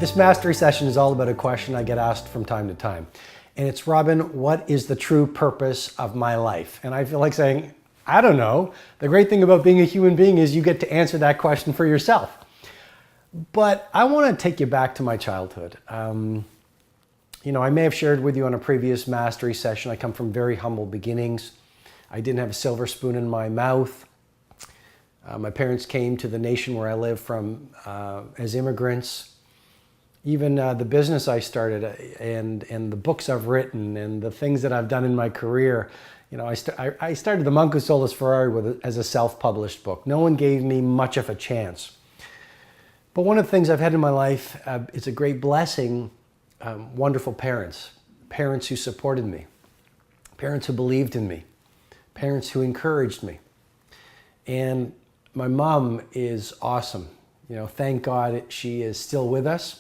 This mastery session is all about a question I get asked from time to time. And it's, Robin, what is the true purpose of my life? And I feel like saying, I don't know. The great thing about being a human being is you get to answer that question for yourself. But I want to take you back to my childhood. You know, I may have shared with you on a previous mastery session, I come from very humble beginnings. I didn't have a silver spoon in my mouth. My parents came to the nation where I live from as immigrants. Even the business I started and the books I've written and the things that I've done in my career, you know, I started The Monk Who Sold His Ferrari as a self-published book. No one gave me much of a chance. But one of the things I've had in my life, it's a great blessing, wonderful parents. Parents who supported me. Parents who believed in me. Parents who encouraged me. And my mom is awesome. You know, thank God she is still with us.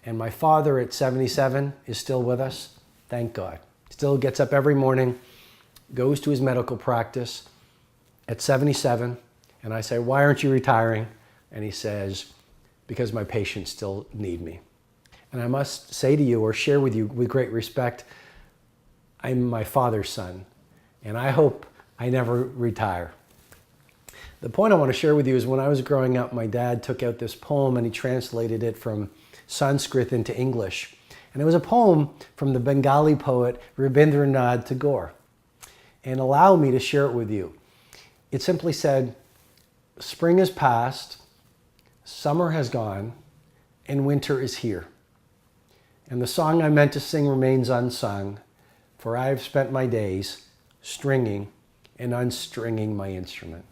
And my father at 77 is still with us. Thank God. Still gets up every morning, goes to his medical practice at 77. And I say, why aren't you retiring? And he says, because my patients still need me. And I must say to you or share with you with great respect, I'm my father's son. And I hope I never retire. The point I want to share with you is when I was growing up, my dad took out this poem and he translated it from Sanskrit into English. And it was a poem from the Bengali poet Rabindranath Tagore. And allow me to share it with you. It simply said, spring has passed, summer has gone, and winter is here. And the song I meant to sing remains unsung, for I have spent my days stringing and unstringing my instrument.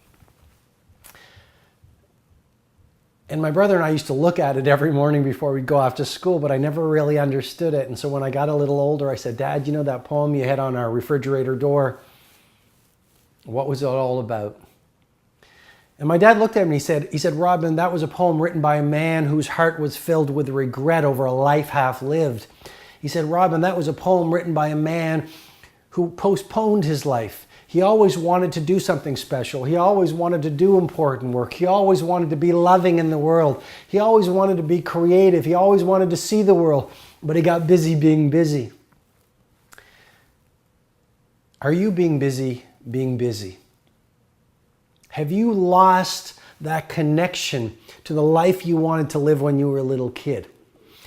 And my brother and I used to look at it every morning before we'd go off to school, but I never really understood it. And so when I got a little older, I said, Dad, you know that poem you had on our refrigerator door? What was it all about? And my dad looked at me and he said, Robin, that was a poem written by a man whose heart was filled with regret over a life half lived. He said, Robin, that was a poem written by a man who postponed his life. He always wanted to do something special. He always wanted to do important work. He always wanted to be loving in the world. He always wanted to be creative. He always wanted to see the world, but he got busy being busy. Are you being busy being busy? Have you lost that connection to the life you wanted to live when you were a little kid?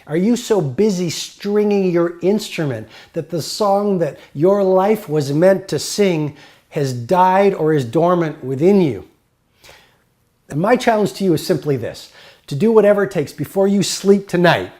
Are you so busy stringing your instrument that the song that your life was meant to sing has died or is dormant within you? And my challenge to you is simply this: to do whatever it takes before you sleep tonight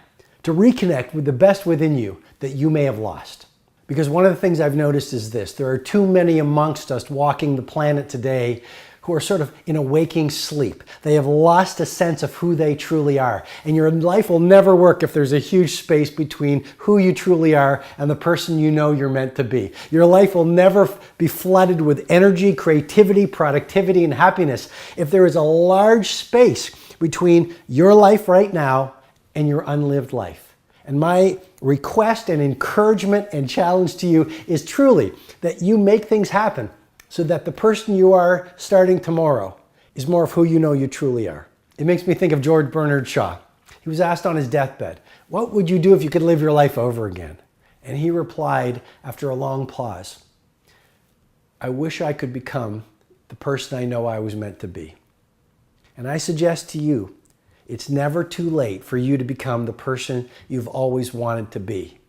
to reconnect with the best within you that you may have lost. Because one of the things I've noticed is this: there are too many amongst us walking the planet today who are sort of in a waking sleep. They have lost a sense of who they truly are. And your life will never work if there's a huge space between who you truly are and the person you know you're meant to be. Your life will never be flooded with energy, creativity, productivity, and happiness if there is a large space between your life right now and your unlived life. And my request and encouragement and challenge to you is truly that you make things happen so that the person you are starting tomorrow is more of who you know you truly are. It makes me think of George Bernard Shaw. He was asked on his deathbed, what would you do if you could live your life over again? And he replied after a long pause, I wish I could become the person I know I was meant to be. And I suggest to you, it's never too late for you to become the person you've always wanted to be.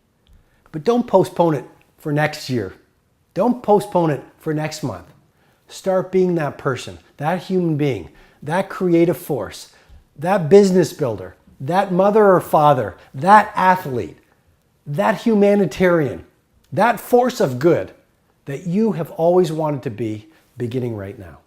But don't postpone it for next year. Don't postpone it for next month. Start being that person, that human being, that creative force, that business builder, that mother or father, that athlete, that humanitarian, that force of good that you have always wanted to be, beginning right now.